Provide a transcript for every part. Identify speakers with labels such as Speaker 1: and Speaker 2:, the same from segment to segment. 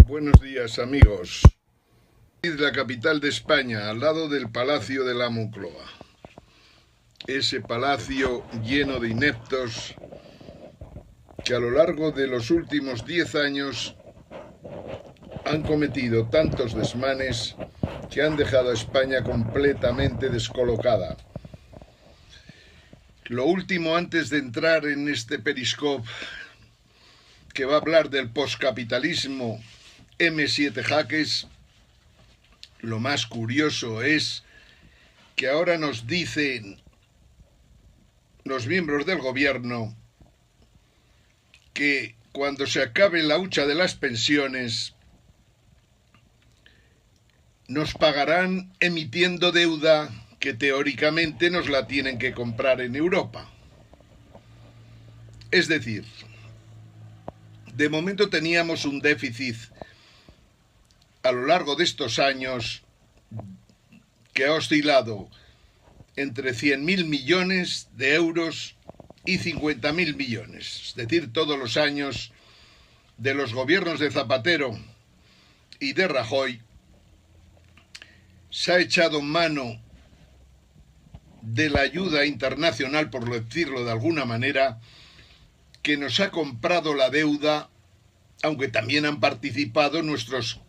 Speaker 1: Buenos días, amigos. La capital de España, al lado del Palacio de la Moncloa. Ese palacio lleno de ineptos que a lo largo de los últimos 10 años han cometido tantos desmanes que han dejado a España completamente descolocada. Lo último, antes de entrar en este periscope que va a hablar del poscapitalismo M7 Jaques, lo más curioso es que ahora nos dicen los miembros del gobierno que cuando se acabe la hucha de las pensiones nos pagarán emitiendo deuda que teóricamente nos la tienen que comprar en Europa. Es decir, de momento teníamos un déficit a lo largo de estos años que ha oscilado entre 100.000 millones de euros y 50.000 millones. Es decir, todos los años de los gobiernos de Zapatero y de Rajoy se ha echado mano de la ayuda internacional, por decirlo de alguna manera, que nos ha comprado la deuda, aunque también han participado nuestros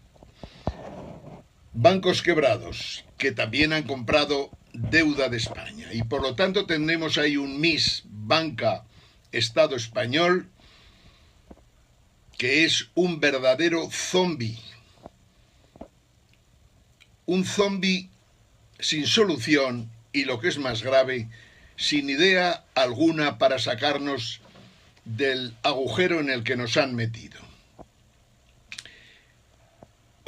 Speaker 1: bancos quebrados, que también han comprado deuda de España. Y por lo tanto tenemos ahí un mix banca-Estado español que es un verdadero zombi. Un zombi sin solución y, lo que es más grave, sin idea alguna para sacarnos del agujero en el que nos han metido.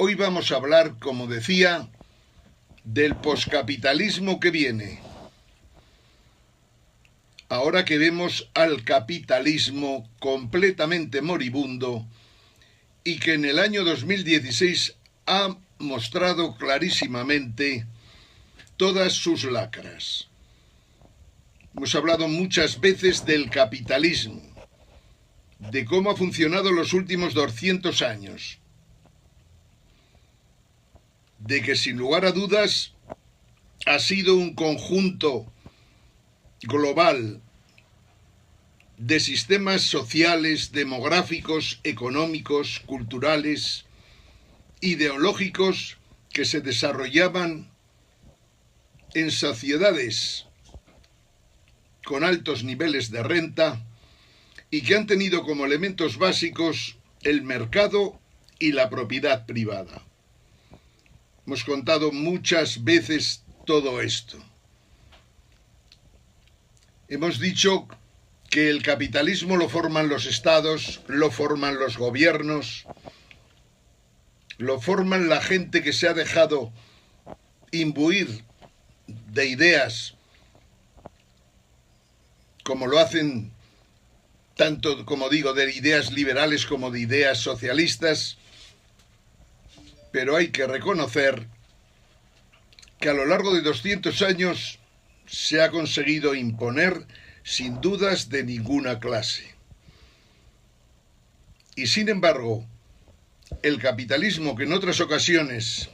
Speaker 1: Hoy vamos a hablar, como decía, del poscapitalismo que viene. Ahora que vemos al capitalismo completamente moribundo y que en el año 2016 ha mostrado clarísimamente todas sus lacras. Hemos hablado muchas veces del capitalismo, de cómo ha funcionado los últimos 200 años, de que sin lugar a dudas ha sido un conjunto global de sistemas sociales, demográficos, económicos, culturales, ideológicos que se desarrollaban en sociedades con altos niveles de renta y que han tenido como elementos básicos el mercado y la propiedad privada. Hemos contado muchas veces todo esto. Hemos dicho que el capitalismo lo forman los estados, lo forman los gobiernos, lo forman la gente que se ha dejado imbuir de ideas, como lo hacen tanto, como digo, de ideas liberales como de ideas socialistas. Pero hay que reconocer que a lo largo de 200 años se ha conseguido imponer sin dudas de ninguna clase. Y sin embargo, el capitalismo, que en otras ocasiones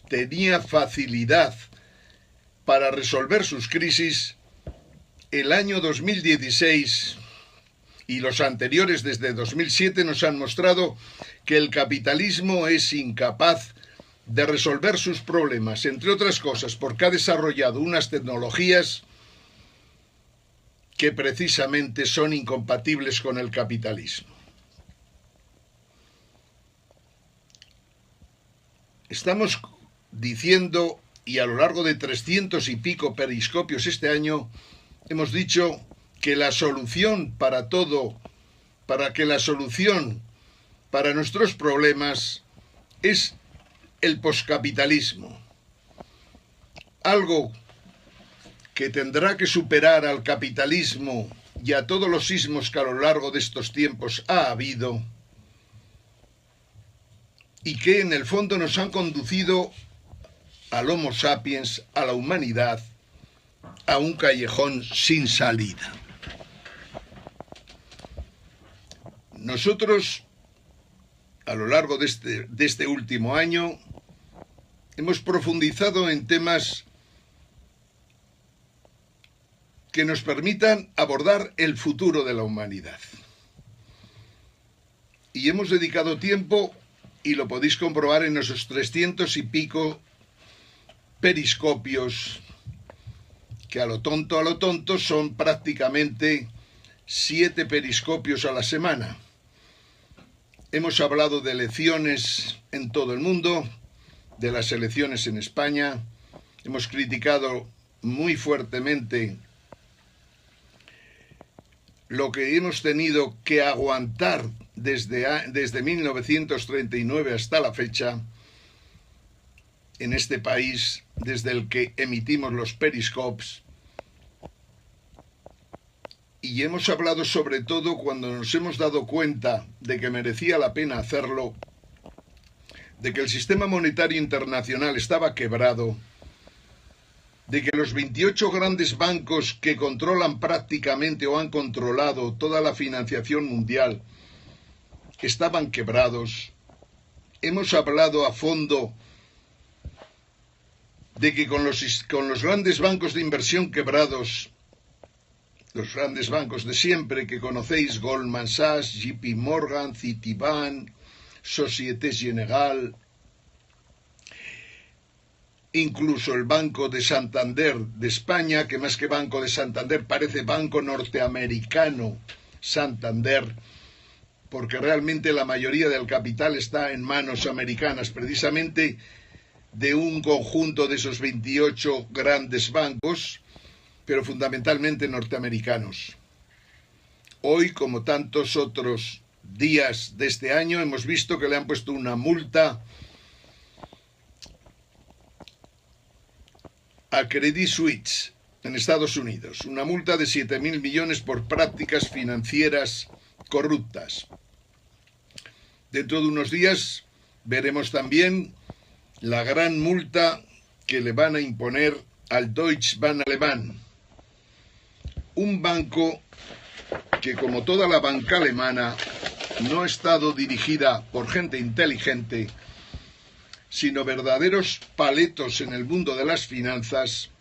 Speaker 1: tenía facilidad para resolver sus crisis, el año 2016 y los anteriores desde 2007 nos han mostrado que el capitalismo es incapaz de resolver sus problemas, entre otras cosas porque ha desarrollado unas tecnologías que precisamente son incompatibles con el capitalismo. Estamos diciendo, y a lo largo de 300 y pico periscopios este año, hemos dicho que la solución para todo, para nuestros problemas es el poscapitalismo. Algo que tendrá que superar al capitalismo y a todos los sismos que a lo largo de estos tiempos ha habido y que en el fondo nos han conducido al Homo sapiens, a la humanidad, a un callejón sin salida. Nosotros a lo largo de este último año, hemos profundizado en temas que nos permitan abordar el futuro de la humanidad. Y hemos dedicado tiempo, y lo podéis comprobar en esos 300 y pico periscopios, que a lo tonto son prácticamente 7 periscopios a la semana. Hemos hablado de elecciones en todo el mundo, de las elecciones en España. Hemos criticado muy fuertemente lo que hemos tenido que aguantar desde 1939 hasta la fecha en este país, desde el que emitimos los periscopes. Y hemos hablado sobre todo cuando nos hemos dado cuenta de que merecía la pena hacerlo, de que el sistema monetario internacional estaba quebrado, de que los 28 grandes bancos que controlan prácticamente o han controlado toda la financiación mundial estaban quebrados. Hemos hablado a fondo de que con los grandes bancos de inversión quebrados, los grandes bancos de siempre que conocéis, Goldman Sachs, JP Morgan, Citibank, Société Générale, incluso el Banco de Santander de España, que más que Banco de Santander parece Banco Norteamericano Santander, porque realmente la mayoría del capital está en manos americanas, precisamente de un conjunto de esos 28 grandes bancos, pero fundamentalmente norteamericanos. Hoy, como tantos otros días de este año, hemos visto que le han puesto una multa a Credit Suisse en Estados Unidos, una multa de 7.000 millones por prácticas financieras corruptas. Dentro de unos días veremos también la gran multa que le van a imponer al Deutsche Bank alemán, un banco que, como toda la banca alemana, no ha estado dirigida por gente inteligente, sino verdaderos paletos en el mundo de las finanzas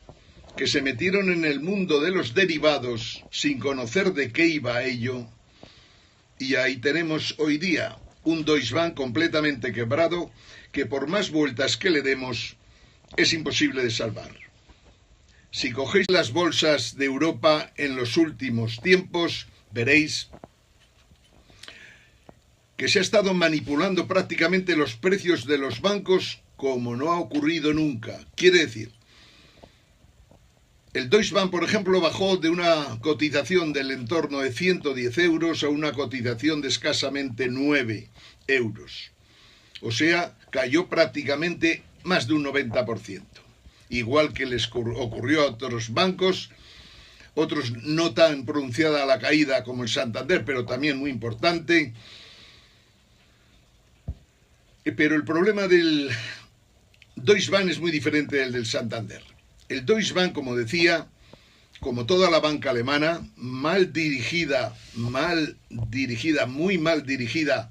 Speaker 1: que se metieron en el mundo de los derivados sin conocer de qué iba ello, y ahí tenemos hoy día un Deutsche Bank completamente quebrado que por más vueltas que le demos es imposible de salvar. Si cogéis las bolsas de Europa en los últimos tiempos, veréis que se ha estado manipulando prácticamente los precios de los bancos como no ha ocurrido nunca. Quiere decir, el Deutsche Bank, por ejemplo, bajó de una cotización del entorno de 110 euros a una cotización de escasamente 9 euros. O sea, cayó prácticamente más de un 90%. Igual que les ocurrió a otros bancos, otros no tan pronunciada la caída como el Santander, pero también muy importante. Pero el problema del Deutsche Bank es muy diferente del Santander. El Deutsche Bank, como decía, como toda la banca alemana, muy mal dirigida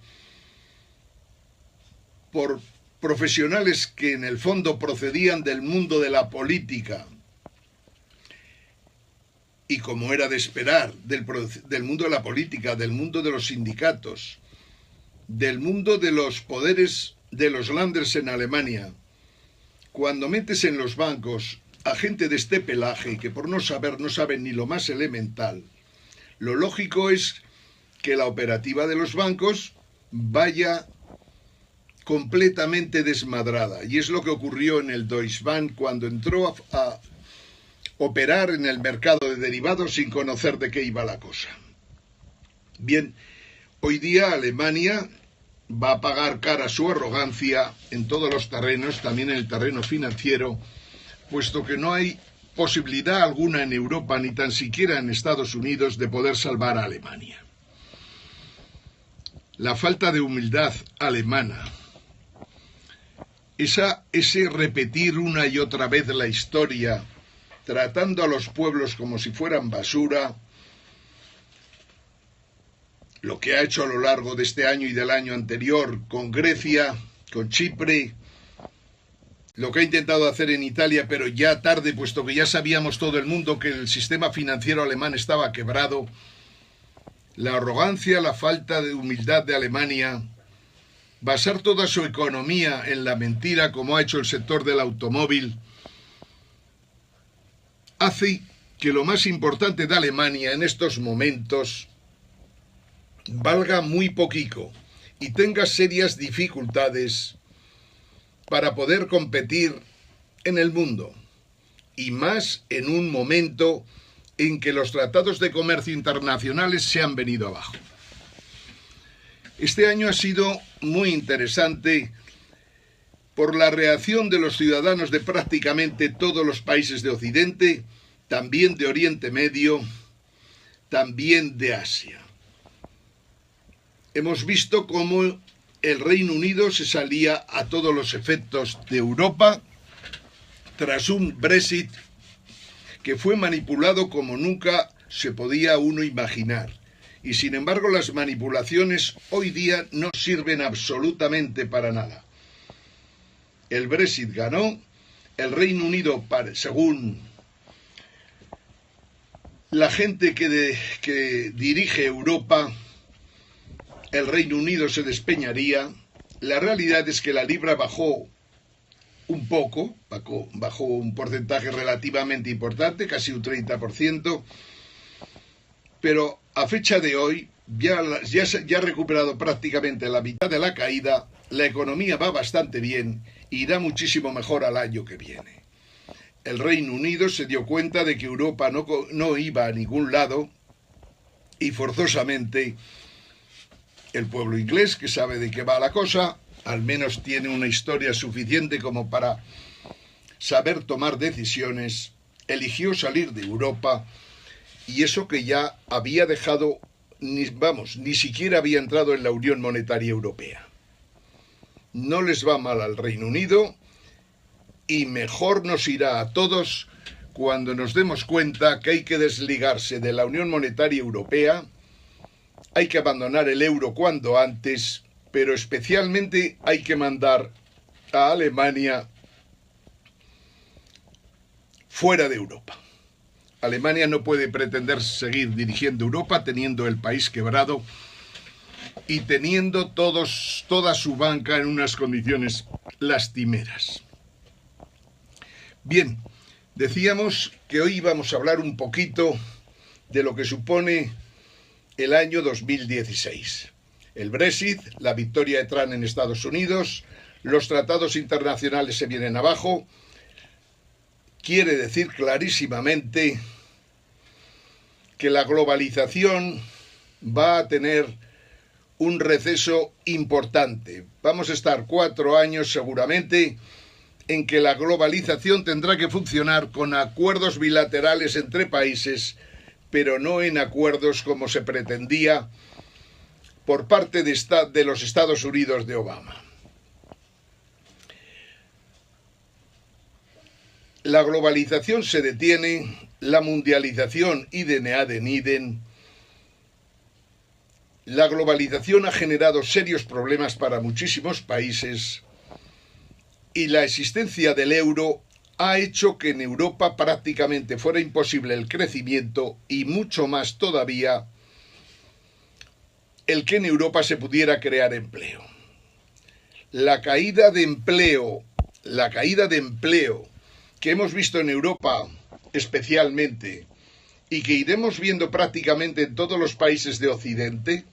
Speaker 1: por profesionales que en el fondo procedían del mundo de la política y, como era de esperar, del mundo de la política, del mundo de los sindicatos, del mundo de los poderes de los Länders en Alemania. Cuando metes en los bancos a gente de este pelaje que por no saber no saben ni lo más elemental, lo lógico es que la operativa de los bancos vaya completamente desmadrada, y es lo que ocurrió en el Deutsche Bank cuando entró a operar en el mercado de derivados sin conocer de qué iba la cosa. Bien, hoy día Alemania va a pagar cara su arrogancia en todos los terrenos, también en el terreno financiero, puesto que no hay posibilidad alguna en Europa, ni tan siquiera en Estados Unidos, de poder salvar a Alemania. La falta de humildad alemana, ese repetir una y otra vez la historia, tratando a los pueblos como si fueran basura, lo que ha hecho a lo largo de este año y del año anterior con Grecia, con Chipre, lo que ha intentado hacer en Italia, pero ya tarde, puesto que ya sabíamos todo el mundo que el sistema financiero alemán estaba quebrado, la arrogancia, la falta de humildad de Alemania, basar toda su economía en la mentira, como ha hecho el sector del automóvil, hace que lo más importante de Alemania en estos momentos valga muy poquito y tenga serias dificultades para poder competir en el mundo, y más en un momento en que los tratados de comercio internacionales se han venido abajo. Este año ha sido muy interesante por la reacción de los ciudadanos de prácticamente todos los países de Occidente, también de Oriente Medio, también de Asia. Hemos visto cómo el Reino Unido se salía a todos los efectos de Europa tras un Brexit que fue manipulado como nunca se podía uno imaginar. Y sin embargo las manipulaciones hoy día no sirven absolutamente para nada. El Brexit ganó, el Reino Unido, según la gente que dirige Europa, el Reino Unido se despeñaría. La realidad es que la libra bajó un poco, bajó un porcentaje relativamente importante, casi un 30%, pero a fecha de hoy ya ha recuperado prácticamente la mitad de la caída, la economía va bastante bien, irá muchísimo mejor al año que viene. El Reino Unido se dio cuenta de que Europa no iba a ningún lado y forzosamente el pueblo inglés, que sabe de qué va la cosa, al menos tiene una historia suficiente como para saber tomar decisiones, eligió salir de Europa, y eso que ya había dejado, ni siquiera había entrado en la Unión Monetaria Europea. No les va mal al Reino Unido y mejor nos irá a todos cuando nos demos cuenta que hay que desligarse de la Unión Monetaria Europea. Hay que abandonar el euro cuando antes, pero especialmente hay que mandar a Alemania fuera de Europa. Alemania no puede pretender seguir dirigiendo Europa teniendo el país quebrado y teniendo toda su banca en unas condiciones lastimeras. Bien, decíamos que hoy íbamos a hablar un poquito de lo que supone el año 2016. El Brexit, la victoria de Trump en Estados Unidos, los tratados internacionales se vienen abajo. Quiere decir clarísimamente que la globalización va a tener un receso importante. Vamos a estar 4 años seguramente en que la globalización tendrá que funcionar con acuerdos bilaterales entre países, pero no en acuerdos como se pretendía por parte de los Estados Unidos de Obama. La globalización se detiene, la mundialización idem ad idem. La globalización ha generado serios problemas para muchísimos países y la existencia del euro ha hecho que en Europa prácticamente fuera imposible el crecimiento y mucho más todavía el que en Europa se pudiera crear empleo. La caída de empleo que hemos visto en Europa especialmente y que iremos viendo prácticamente en todos los países de Occidente,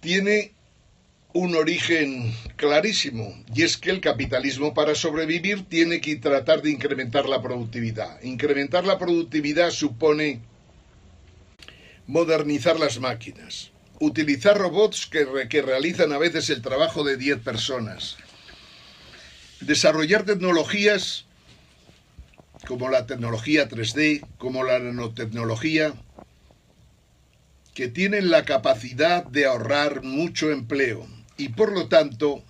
Speaker 1: tiene un origen clarísimo, y es que el capitalismo, para sobrevivir, tiene que tratar de incrementar la productividad. Incrementar la productividad supone modernizar las máquinas, utilizar robots que realizan a veces el trabajo de 10 personas, desarrollar tecnologías como la tecnología 3D, como la nanotecnología, que tienen la capacidad de ahorrar mucho empleo. Y por lo tanto,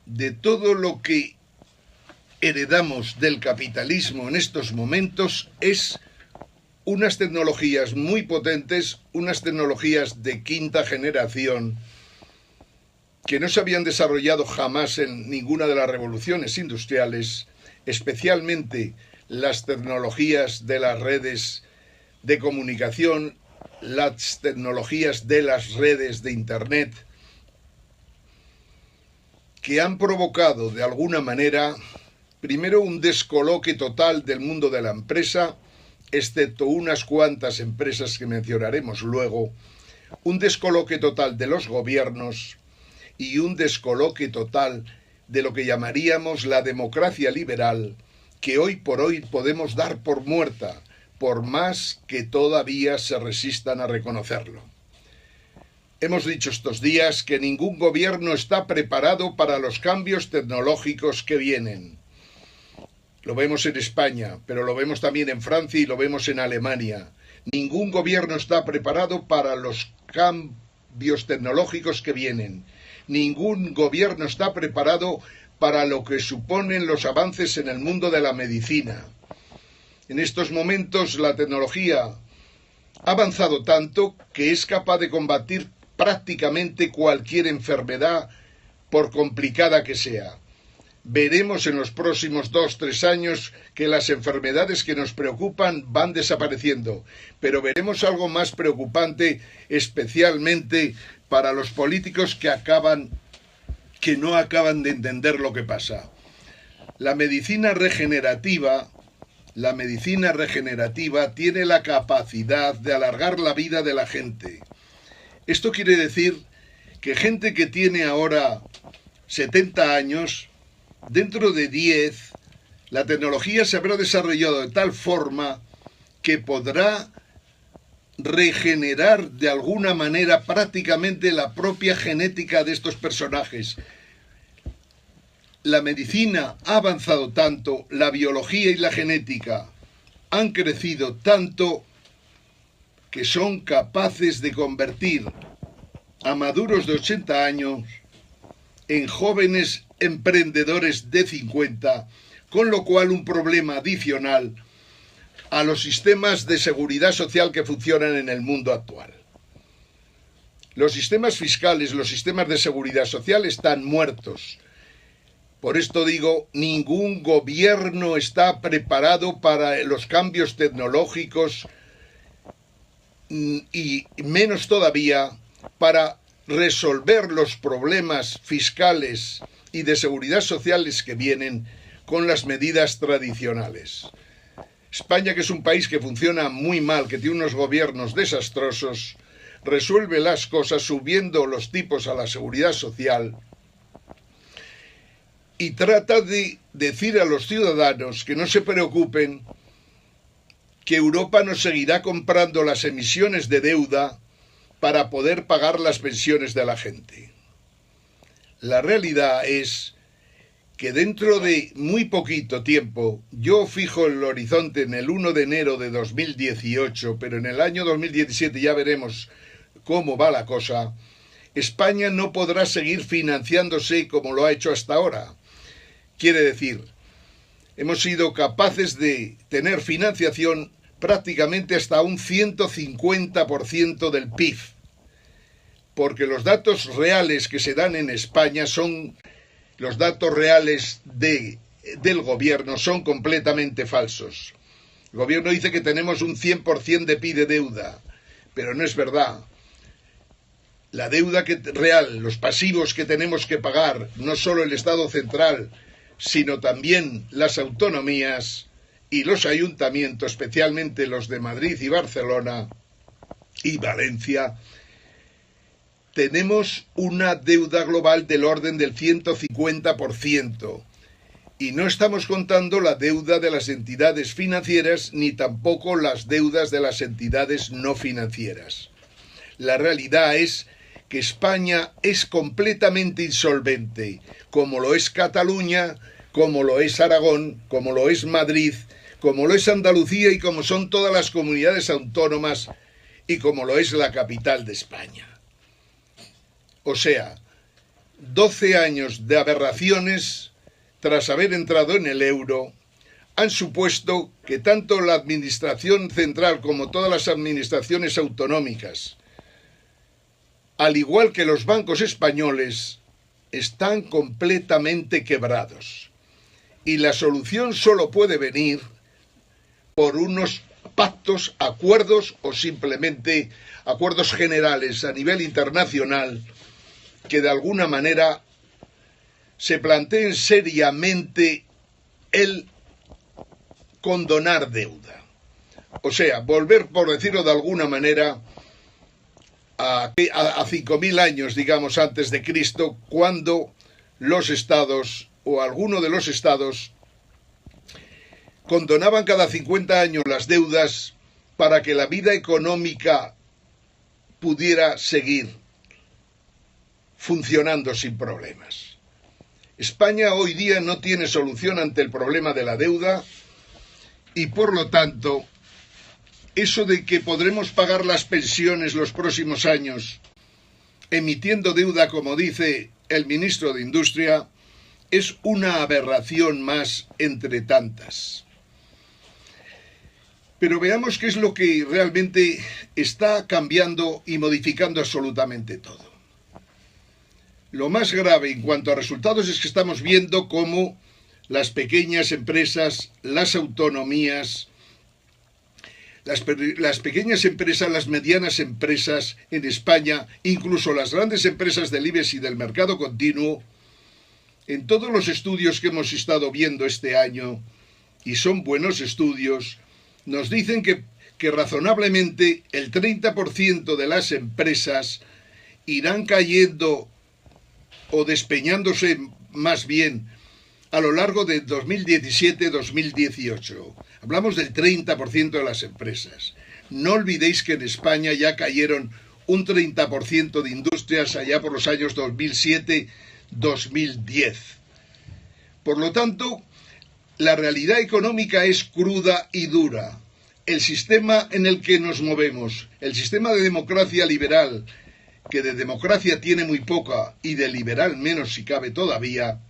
Speaker 1: de todo lo que heredamos del capitalismo en estos momentos es unas tecnologías muy potentes, unas tecnologías de quinta generación que no se habían desarrollado jamás en ninguna de las revoluciones industriales, especialmente las tecnologías de las redes de comunicación, las tecnologías de las redes de Internet, que han provocado de alguna manera, primero, un descoloque total del mundo de la empresa, excepto unas cuantas empresas que mencionaremos luego, un descoloque total de los gobiernos y un descoloque total de lo que llamaríamos la democracia liberal, que hoy por hoy podemos dar por muerta, por más que todavía se resistan a reconocerlo. Hemos dicho estos días que ningún gobierno está preparado para los cambios tecnológicos que vienen. Lo vemos en España, pero lo vemos también en Francia y lo vemos en Alemania. Ningún gobierno está preparado para los cambios tecnológicos que vienen. Ningún gobierno está preparado para lo que suponen los avances en el mundo de la medicina. En estos momentos la tecnología ha avanzado tanto que es capaz de combatir prácticamente cualquier enfermedad, por complicada que sea. Veremos en los próximos 2-3 años que las enfermedades que nos preocupan van desapareciendo, pero veremos algo más preocupante, especialmente para los políticos que no acaban de entender lo que pasa. La medicina regenerativa tiene la capacidad de alargar la vida de la gente. Esto quiere decir que gente que tiene ahora 70 años, dentro de 10, la tecnología se habrá desarrollado de tal forma que podrá regenerar de alguna manera prácticamente la propia genética de estos personajes. La medicina ha avanzado tanto, la biología y la genética han crecido tanto que son capaces de convertir a maduros de 80 años en jóvenes emprendedores de 50, con lo cual un problema adicional a los sistemas de seguridad social que funcionan en el mundo actual. Los sistemas fiscales, los sistemas de seguridad social están muertos. Por esto digo, ningún gobierno está preparado para los cambios tecnológicos y menos todavía para resolver los problemas fiscales y de seguridad sociales que vienen con las medidas tradicionales. España, que es un país que funciona muy mal, que tiene unos gobiernos desastrosos, resuelve las cosas subiendo los tipos a la seguridad social y trata de decir a los ciudadanos que no se preocupen, que Europa nos seguirá comprando las emisiones de deuda para poder pagar las pensiones de la gente. La realidad es que dentro de muy poquito tiempo, yo fijo el horizonte en el 1 de enero de 2018, pero en el año 2017 ya veremos cómo va la cosa, España no podrá seguir financiándose como lo ha hecho hasta ahora. Quiere decir, hemos sido capaces de tener financiación prácticamente hasta un 150% del PIB, porque los datos reales que se dan en España son los datos reales del gobierno, son completamente falsos. El gobierno dice que tenemos un 100% de PIB de deuda, pero no es verdad. La deuda real, los pasivos que tenemos que pagar, no solo el Estado central, sino también las autonomías y los ayuntamientos, especialmente los de Madrid y Barcelona y Valencia, tenemos una deuda global del orden del 150%. Y no estamos contando la deuda de las entidades financieras ni tampoco las deudas de las entidades no financieras. La realidad es que España es completamente insolvente, como lo es Cataluña, como lo es Aragón, como lo es Madrid, como lo es Andalucía y como son todas las comunidades autónomas y como lo es la capital de España. O sea, 12 años de aberraciones tras haber entrado en el euro, han supuesto que tanto la Administración Central como todas las administraciones autonómicas, al igual que los bancos españoles, están completamente quebrados. Y la solución solo puede venir por unos pactos, acuerdos o simplemente acuerdos generales a nivel internacional que de alguna manera se planteen seriamente el condonar deuda. O sea, volver, por decirlo de alguna manera, a 5.000 años, digamos, antes de Cristo, cuando los estados o alguno de los estados condonaban cada 50 años las deudas para que la vida económica pudiera seguir funcionando sin problemas. España hoy día no tiene solución ante el problema de la deuda y por lo tanto eso de que podremos pagar las pensiones los próximos años emitiendo deuda, como dice el ministro de Industria, es una aberración más entre tantas. Pero veamos qué es lo que realmente está cambiando y modificando absolutamente todo. Lo más grave en cuanto a resultados es que estamos viendo cómo las pequeñas empresas, las autonomías, las pequeñas empresas, las medianas empresas en España, incluso las grandes empresas del IBEX y del mercado continuo, en todos los estudios que hemos estado viendo este año, y son buenos estudios, nos dicen que razonablemente el 30% de las empresas irán cayendo o despeñándose más bien a lo largo de 2017-2018. Hablamos del 30% de las empresas. No olvidéis que en España ya cayeron un 30% de industrias allá por los años 2007-2010. Por lo tanto, la realidad económica es cruda y dura. El sistema en el que nos movemos, el sistema de democracia liberal, que de democracia tiene muy poca y de liberal menos si cabe todavía,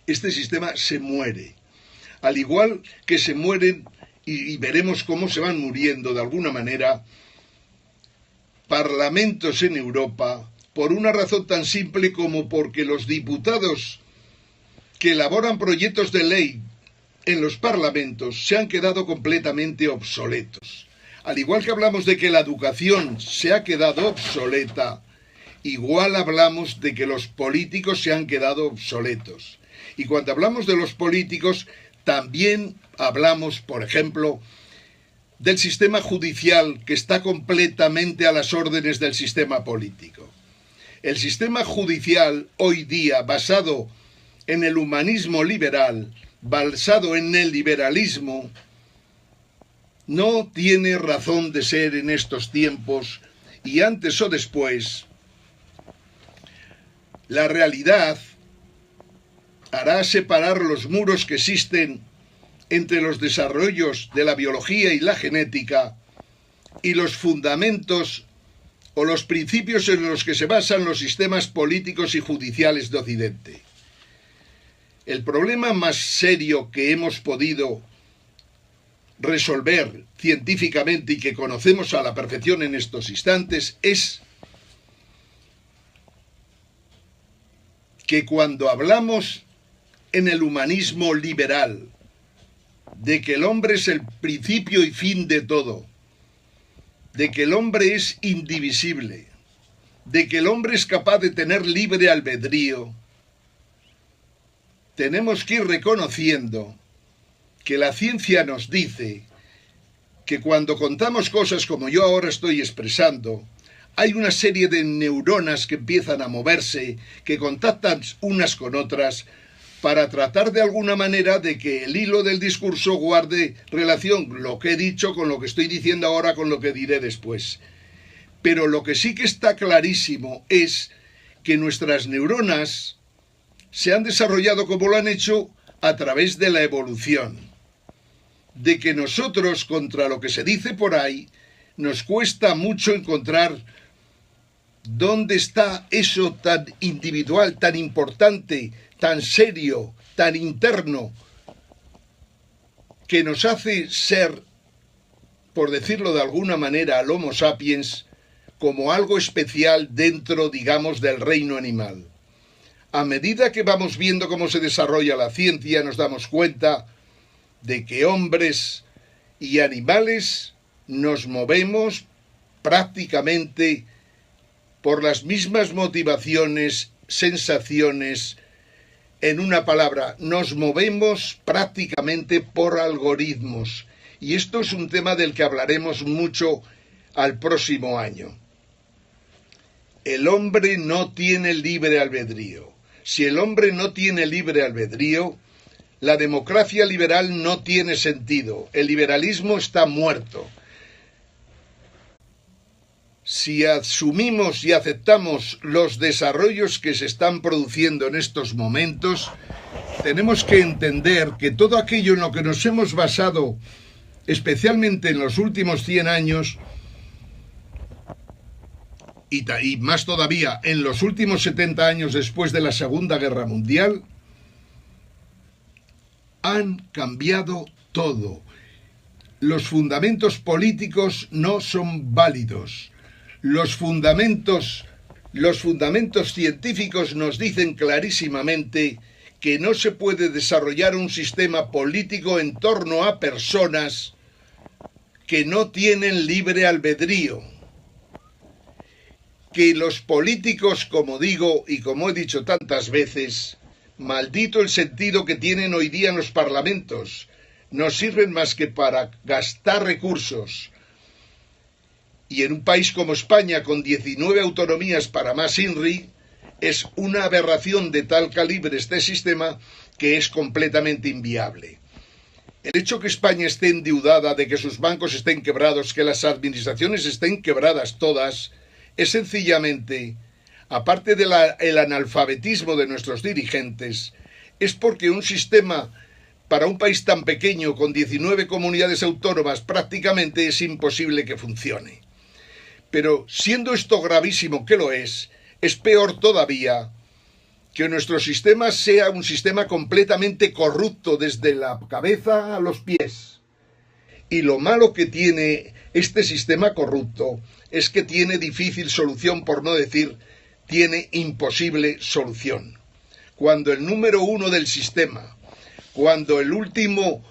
Speaker 1: este sistema se muere. Al igual que se mueren, y veremos cómo se van muriendo de alguna manera, parlamentos en Europa, por una razón tan simple como porque los diputados que elaboran proyectos de ley en los parlamentos se han quedado completamente obsoletos. Al igual que hablamos de que la educación se ha quedado obsoleta, igual hablamos de que los políticos se han quedado obsoletos. Y cuando hablamos de los políticos, también hablamos, por ejemplo, del sistema judicial que está completamente a las órdenes del sistema político. El sistema judicial hoy día, basado en el humanismo liberal, basado en el liberalismo, no tiene razón de ser en estos tiempos y antes o después la realidad hará separar los muros que existen entre los desarrollos de la biología y la genética y los fundamentos o los principios en los que se basan los sistemas políticos y judiciales de Occidente. El problema más serio que hemos podido resolver científicamente y que conocemos a la perfección en estos instantes es que cuando hablamos en el humanismo liberal de que el hombre es el principio y fin de todo, de que el hombre es indivisible, de que el hombre es capaz de tener libre albedrío, tenemos que ir reconociendo que la ciencia nos dice que cuando contamos cosas como yo ahora estoy expresando, hay una serie de neuronas que empiezan a moverse, que contactan unas con otras, para tratar de alguna manera de que el hilo del discurso guarde relación lo que he dicho con lo que estoy diciendo ahora, con lo que diré después. Pero lo que sí que está clarísimo es que nuestras neuronas se han desarrollado como lo han hecho a través de la evolución. De que nosotros, contra lo que se dice por ahí, nos cuesta mucho encontrar dónde está eso tan individual, tan importante, tan serio, tan interno, que nos hace ser, por decirlo de alguna manera, al Homo sapiens como algo especial dentro, digamos, del reino animal. A medida que vamos viendo cómo se desarrolla la ciencia, nos damos cuenta de que hombres y animales nos movemos prácticamente por las mismas motivaciones, sensaciones. En una palabra, nos movemos prácticamente por algoritmos. Y esto es un tema del que hablaremos mucho al próximo año. El hombre no tiene libre albedrío. Si el hombre no tiene libre albedrío, la democracia liberal no tiene sentido. El liberalismo está muerto. Si asumimos y aceptamos los desarrollos que se están produciendo en estos momentos, tenemos que entender que todo aquello en lo que nos hemos basado, especialmente en los últimos 100 años, y más todavía en los últimos 70 años después de la Segunda Guerra Mundial, han cambiado todo. Los fundamentos políticos no son válidos. Los fundamentos científicos nos dicen clarísimamente que no se puede desarrollar un sistema político en torno a personas que no tienen libre albedrío. Que los políticos, como digo y como he dicho tantas veces, maldito el sentido que tienen hoy día en los parlamentos, no sirven más que para gastar recursos. Y en un país como España, con 19 autonomías para más INRI, es una aberración de tal calibre este sistema que es completamente inviable. El hecho que España esté endeudada, de que sus bancos estén quebrados, que las administraciones estén quebradas todas, es sencillamente, aparte del analfabetismo de nuestros dirigentes, es porque un sistema para un país tan pequeño, con 19 comunidades autónomas, prácticamente es imposible que funcione. Pero siendo esto gravísimo que lo es peor todavía que nuestro sistema sea un sistema completamente corrupto desde la cabeza a los pies. Y lo malo que tiene este sistema corrupto es que tiene difícil solución, por no decir, tiene imposible solución. Cuando el número uno del sistema, cuando el último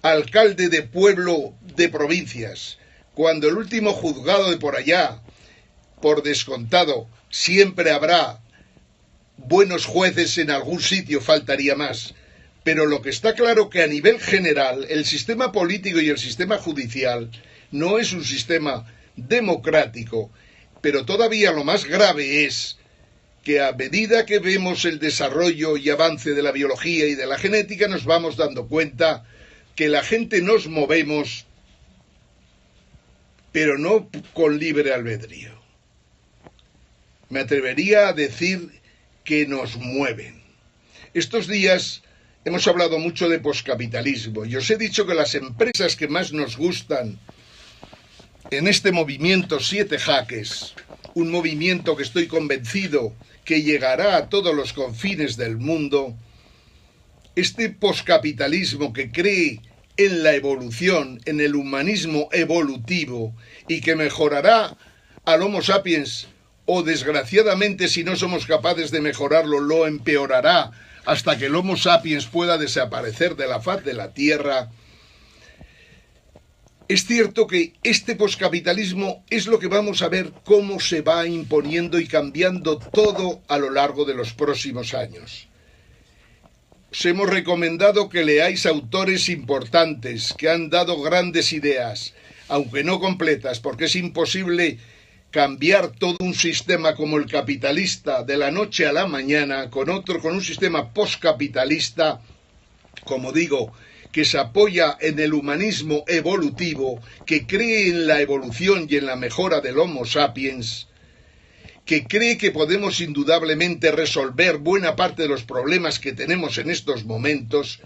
Speaker 1: alcalde de pueblo de provincias, cuando el último juzgado de por allá, por descontado, siempre habrá buenos jueces en algún sitio, faltaría más. Pero lo que está claro que a nivel general el sistema político y el sistema judicial no es un sistema democrático, pero todavía lo más grave es que a medida que vemos el desarrollo y avance de la biología y de la genética nos vamos dando cuenta que la gente nos movemos, pero no con libre albedrío. Me atrevería a decir que nos mueven. Estos días hemos hablado mucho de poscapitalismo y os he dicho que las empresas que más nos gustan en este movimiento 7 jaques, un movimiento que estoy convencido que llegará a todos los confines del mundo, este poscapitalismo que cree en la evolución, en el humanismo evolutivo y que mejorará al Homo sapiens, o desgraciadamente si no somos capaces de mejorarlo lo empeorará hasta que el Homo sapiens pueda desaparecer de la faz de la Tierra. Es cierto que este poscapitalismo es lo que vamos a ver cómo se va imponiendo y cambiando todo a lo largo de los próximos años. Os hemos recomendado que leáis autores importantes que han dado grandes ideas, aunque no completas, porque es imposible cambiar todo un sistema como el capitalista de la noche a la mañana con un sistema poscapitalista, como digo, que se apoya en el humanismo evolutivo, que cree en la evolución y en la mejora del Homo sapiens, que cree que podemos indudablemente resolver buena parte de los problemas que tenemos en estos momentos,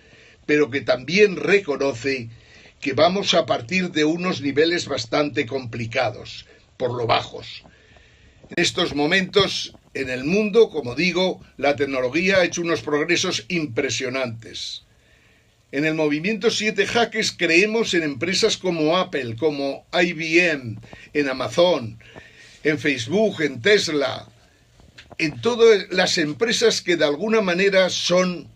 Speaker 1: pero que también reconoce que vamos a partir de unos niveles bastante complicados, por lo bajos. En estos momentos, en el mundo, como digo, la tecnología ha hecho unos progresos impresionantes. En el movimiento 7 Jaques creemos en empresas como Apple, como IBM, en Amazon, en Facebook, en Tesla, en todas las empresas que de alguna manera son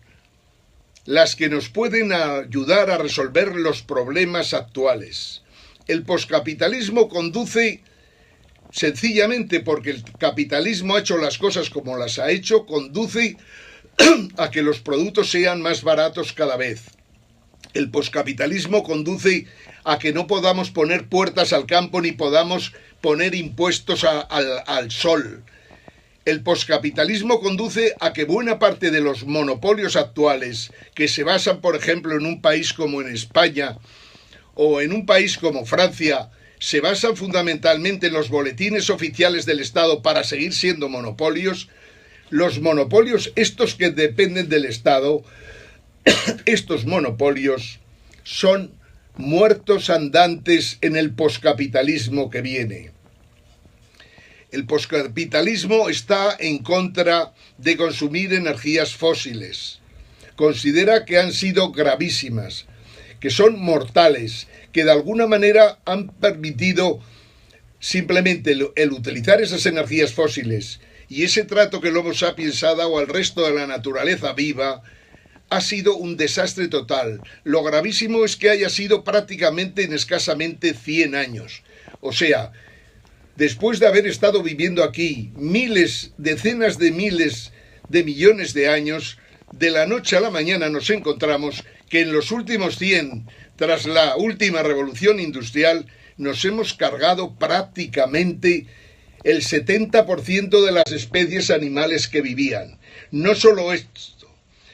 Speaker 1: las que nos pueden ayudar a resolver los problemas actuales. El poscapitalismo conduce, sencillamente porque el capitalismo ha hecho las cosas como las ha hecho, conduce a que los productos sean más baratos cada vez. El poscapitalismo conduce a que no podamos poner puertas al campo ni podamos poner impuestos al sol. El poscapitalismo conduce a que buena parte de los monopolios actuales, que se basan, por ejemplo, en un país como en España o en un país como Francia, se basan fundamentalmente en los boletines oficiales del Estado para seguir siendo monopolios. Los monopolios, estos que dependen del Estado, estos monopolios son muertos andantes en el poscapitalismo que viene. El poscapitalismo está en contra de consumir energías fósiles. Considera que han sido gravísimas, que son mortales, que de alguna manera han permitido simplemente el utilizar esas energías fósiles y ese trato que el Homo sapiens ha dado al resto de la naturaleza viva ha sido un desastre total. Lo gravísimo es que haya sido prácticamente en escasamente 100 años. O sea, después de haber estado viviendo aquí miles, decenas de miles de millones de años, de la noche a la mañana nos encontramos que en los últimos 100, tras la última revolución industrial, nos hemos cargado prácticamente el 70% de las especies animales que vivían. No solo esto,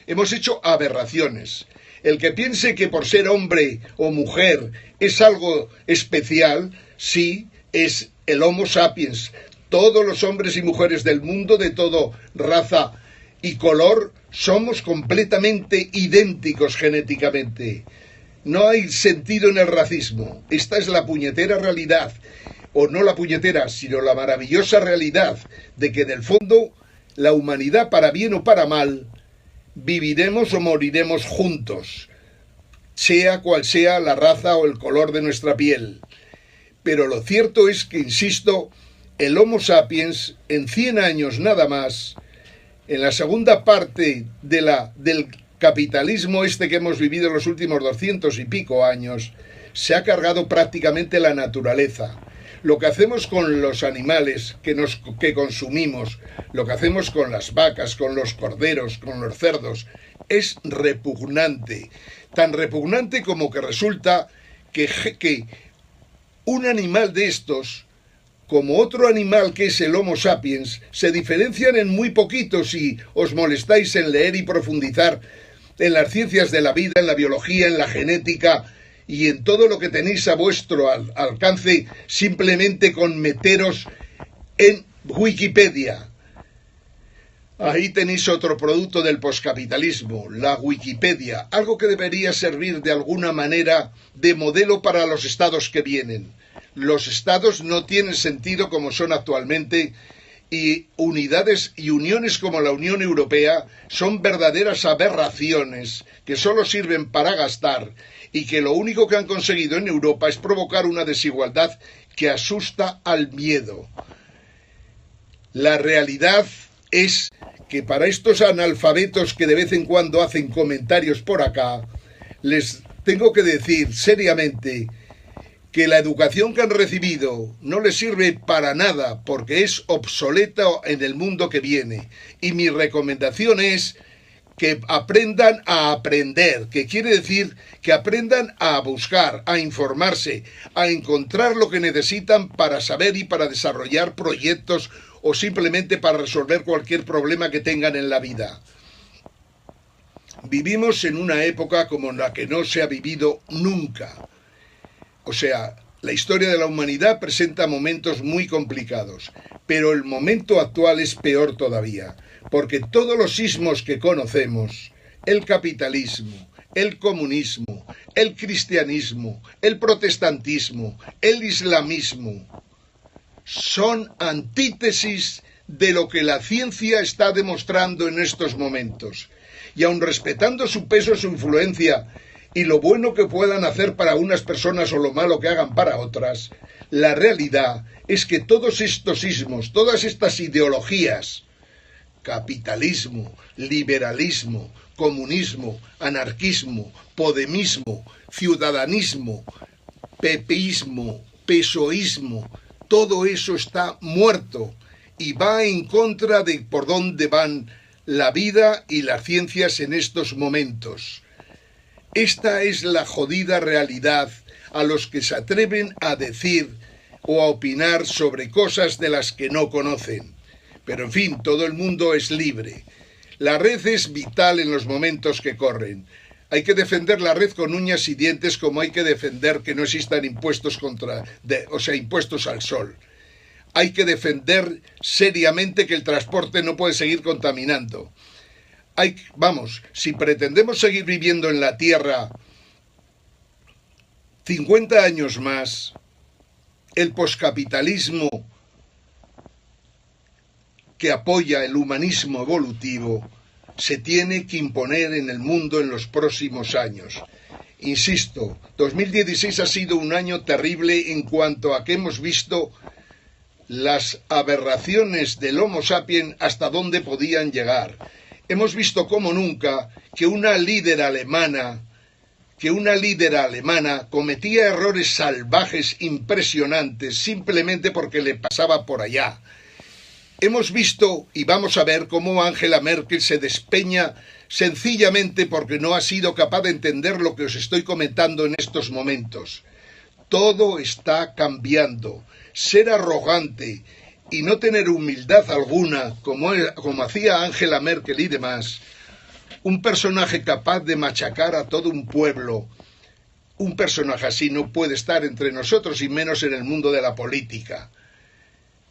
Speaker 1: hemos hecho aberraciones. El que piense que por ser hombre o mujer es algo especial, sí, es el Homo sapiens. Todos los hombres y mujeres del mundo, de toda raza y color, somos completamente idénticos genéticamente. No hay sentido en el racismo. Esta es la puñetera realidad, o no la puñetera, sino la maravillosa realidad de que en el fondo la humanidad, para bien o para mal, viviremos o moriremos juntos, sea cual sea la raza o el color de nuestra piel. Pero lo cierto es que, insisto, el Homo sapiens, en 100 años nada más, en la segunda parte del capitalismo que hemos vivido en los últimos 200 y pico años, se ha cargado prácticamente la naturaleza. Lo que hacemos con los animales que consumimos, lo que hacemos con las vacas, con los corderos, con los cerdos, es repugnante. Tan repugnante como que resulta que un animal de estos, como otro animal que es el Homo sapiens, se diferencian en muy poquito si os molestáis en leer y profundizar en las ciencias de la vida, en la biología, en la genética y en todo lo que tenéis a vuestro alcance, simplemente con meteros en Wikipedia. Ahí tenéis otro producto del poscapitalismo, la Wikipedia, algo que debería servir de alguna manera de modelo para los estados que vienen. Los estados no tienen sentido como son actualmente y unidades y uniones como la Unión Europea son verdaderas aberraciones que solo sirven para gastar y que lo único que han conseguido en Europa es provocar una desigualdad que asusta al miedo. La realidad es que para estos analfabetos que de vez en cuando hacen comentarios por acá, les tengo que decir seriamente que la educación que han recibido no les sirve para nada porque es obsoleta en el mundo que viene. Y mi recomendación es que aprendan a aprender, que quiere decir que aprendan a buscar, a informarse, a encontrar lo que necesitan para saber y para desarrollar proyectos o simplemente para resolver cualquier problema que tengan en la vida. Vivimos en una época como la que no se ha vivido nunca. O sea, la historia de la humanidad presenta momentos muy complicados, pero el momento actual es peor todavía, porque todos los sismos que conocemos, el capitalismo, el comunismo, el cristianismo, el protestantismo, el islamismo, son antítesis de lo que la ciencia está demostrando en estos momentos. Y aun respetando su peso, su influencia y lo bueno que puedan hacer para unas personas o lo malo que hagan para otras, la realidad es que todos estos ismos, todas estas ideologías, capitalismo, liberalismo, comunismo, anarquismo, podemismo, ciudadanismo, pepeísmo, pesoísmo, todo eso está muerto y va en contra de por dónde van la vida y las ciencias en estos momentos. Esta es la jodida realidad a los que se atreven a decir o a opinar sobre cosas de las que no conocen. Pero en fin, todo el mundo es libre. La red es vital en los momentos que corren. Hay que defender la red con uñas y dientes, como hay que defender que no existan impuestos impuestos al sol. Hay que defender seriamente que el transporte no puede seguir contaminando. Si pretendemos seguir viviendo en la Tierra 50 años más, el poscapitalismo que apoya el humanismo evolutivo se tiene que imponer en el mundo en los próximos años. Insisto, 2016 ha sido un año terrible en cuanto a que hemos visto las aberraciones del Homo sapiens hasta dónde podían llegar. Hemos visto como nunca que una líder alemana cometía errores salvajes impresionantes simplemente porque le pasaba por allá. Hemos visto y vamos a ver cómo Angela Merkel se despeña sencillamente porque no ha sido capaz de entender lo que os estoy comentando en estos momentos. Todo está cambiando. Ser arrogante y no tener humildad alguna, como hacía Angela Merkel y demás, un personaje capaz de machacar a todo un pueblo, un personaje así no puede estar entre nosotros y menos en el mundo de la política.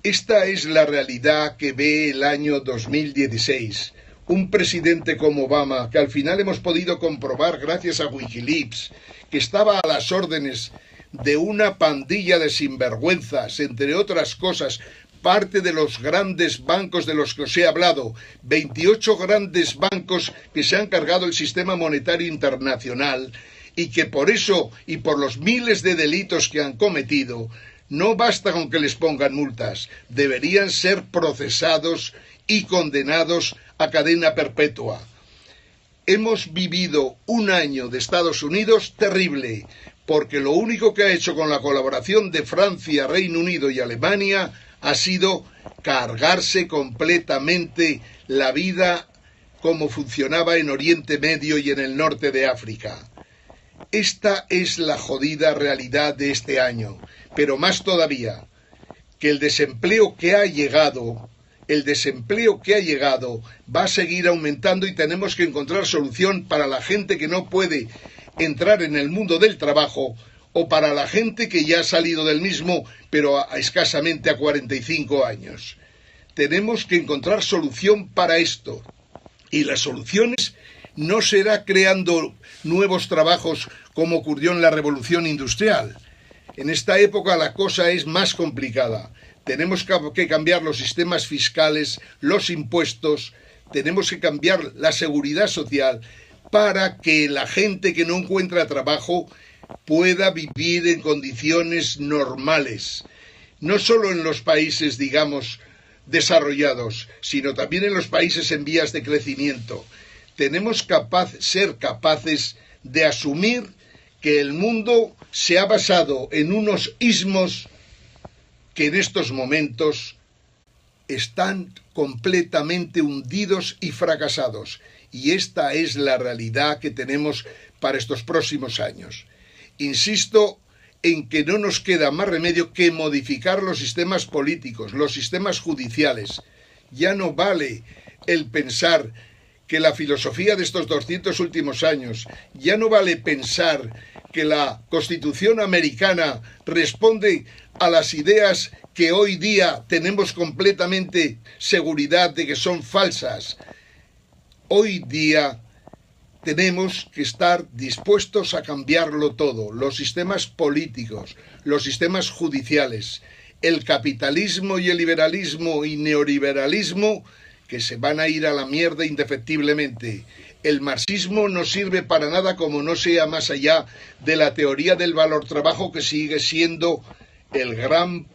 Speaker 1: Esta es la realidad que ve el año 2016. Un presidente como Obama, que al final hemos podido comprobar gracias a Wikileaks, que estaba a las órdenes de una pandilla de sinvergüenzas, entre otras cosas, parte de los grandes bancos de los que os he hablado, 28 grandes bancos que se han cargado el sistema monetario internacional y que por eso y por los miles de delitos que han cometido, no basta con que les pongan multas, deberían ser procesados y condenados a cadena perpetua. Hemos vivido un año de Estados Unidos terrible, porque lo único que ha hecho con la colaboración de Francia, Reino Unido y Alemania ha sido cargarse completamente la vida como funcionaba en Oriente Medio y en el norte de África. Esta es la jodida realidad de este año, pero más todavía, que el desempleo que ha llegado va a seguir aumentando y tenemos que encontrar solución para la gente que no puede entrar en el mundo del trabajo o para la gente que ya ha salido del mismo, pero escasamente a 45 años. Tenemos que encontrar solución para esto. Y las soluciones no será creando nuevos trabajos como ocurrió en la Revolución Industrial. En esta época la cosa es más complicada. Tenemos que cambiar los sistemas fiscales, los impuestos, tenemos que cambiar la seguridad social para que la gente que no encuentra trabajo pueda vivir en condiciones normales. No solo en los países, digamos, desarrollados, sino también en los países en vías de crecimiento. Tenemos ser capaces de asumir que el mundo se ha basado en unos ismos que en estos momentos están completamente hundidos y fracasados. Y esta es la realidad que tenemos para estos próximos años. Insisto en que no nos queda más remedio que modificar los sistemas políticos, los sistemas judiciales. Ya no vale el pensar que la filosofía de estos 200 últimos años, ya no vale pensar que la Constitución americana responde a las ideas que hoy día tenemos completamente seguridad de que son falsas. Hoy día tenemos que estar dispuestos a cambiarlo todo, los sistemas políticos, los sistemas judiciales, el capitalismo y el liberalismo y neoliberalismo que se van a ir a la mierda indefectiblemente, El marxismo no sirve para nada como no sea más allá de la teoría del valor trabajo, que sigue siendo el gran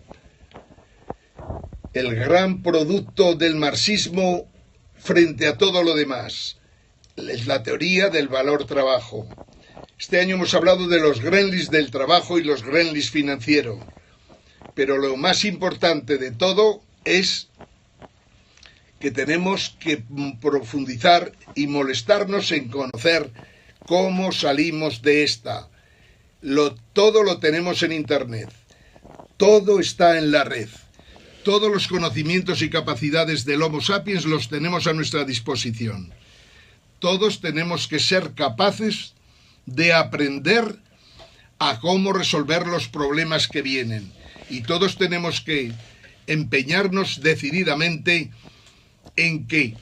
Speaker 1: producto del marxismo frente a todo lo demás. Es la teoría del valor trabajo. Este año hemos hablado de los gremlins del trabajo y los gremlins financieros, pero lo más importante de todo es que tenemos que profundizar y molestarnos en conocer cómo salimos de esta. Todo lo tenemos en Internet, todo está en la red, todos los conocimientos y capacidades del Homo sapiens los tenemos a nuestra disposición. Todos tenemos que ser capaces de aprender a cómo resolver los problemas que vienen, y todos tenemos que empeñarnos decididamente en que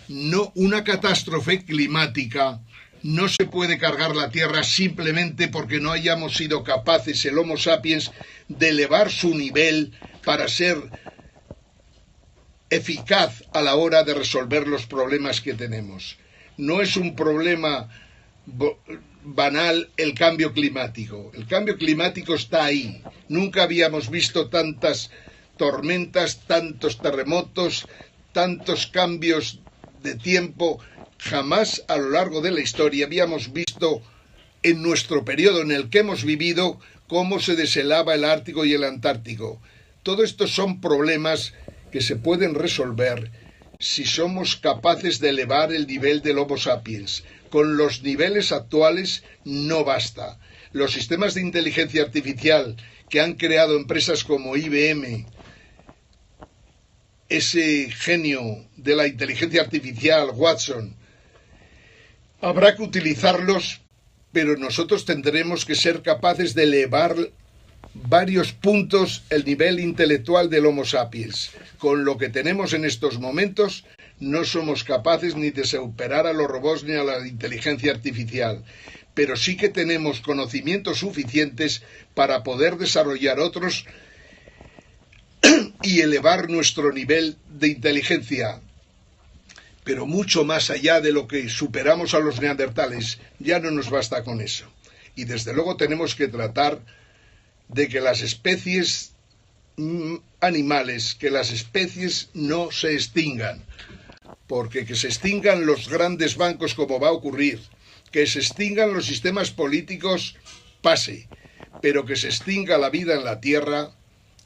Speaker 1: una catástrofe climática no se puede cargar la Tierra simplemente porque no hayamos sido capaces, el Homo sapiens, de elevar su nivel para ser eficaz a la hora de resolver los problemas que tenemos. No es un problema banal el cambio climático. El cambio climático está ahí. Nunca habíamos visto tantas tormentas, tantos terremotos, tantos cambios de tiempo. Jamás a lo largo de la historia habíamos visto, en nuestro periodo en el que hemos vivido, cómo se deshelaba el Ártico y el Antártico. Todo esto son problemas que se pueden resolver si somos capaces de elevar el nivel del Homo sapiens. Con los niveles actuales no basta. Los sistemas de inteligencia artificial que han creado empresas como IBM, ese genio de la inteligencia artificial, Watson, habrá que utilizarlos, pero nosotros tendremos que ser capaces de elevar varios puntos el nivel intelectual del Homo sapiens. Con lo que tenemos en estos momentos no somos capaces ni de superar a los robots ni a la inteligencia artificial, pero sí que tenemos conocimientos suficientes para poder desarrollar otros y elevar nuestro nivel de inteligencia. Pero mucho más allá de lo que superamos a los neandertales, ya no nos basta con eso. Y desde luego tenemos que tratar de que las especies animales, que las especies no se extingan, porque que se extingan los grandes bancos, como va a ocurrir, que se extingan los sistemas políticos, pase, pero que se extinga la vida en la Tierra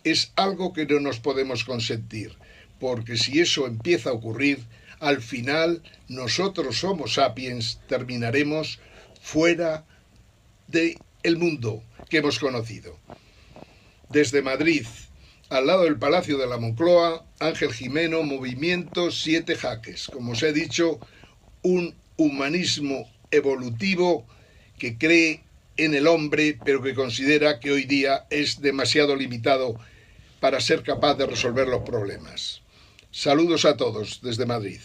Speaker 1: es algo que no nos podemos consentir, porque si eso empieza a ocurrir, al final nosotros, Homo sapiens, terminaremos fuera del mundo que hemos conocido. Desde Madrid, al lado del Palacio de la Moncloa, Ángel Jimeno, Movimiento 7 Jaques. Como os he dicho, un humanismo evolutivo que cree en el hombre, pero que considera que hoy día es demasiado limitado para ser capaz de resolver los problemas. Saludos a todos desde Madrid.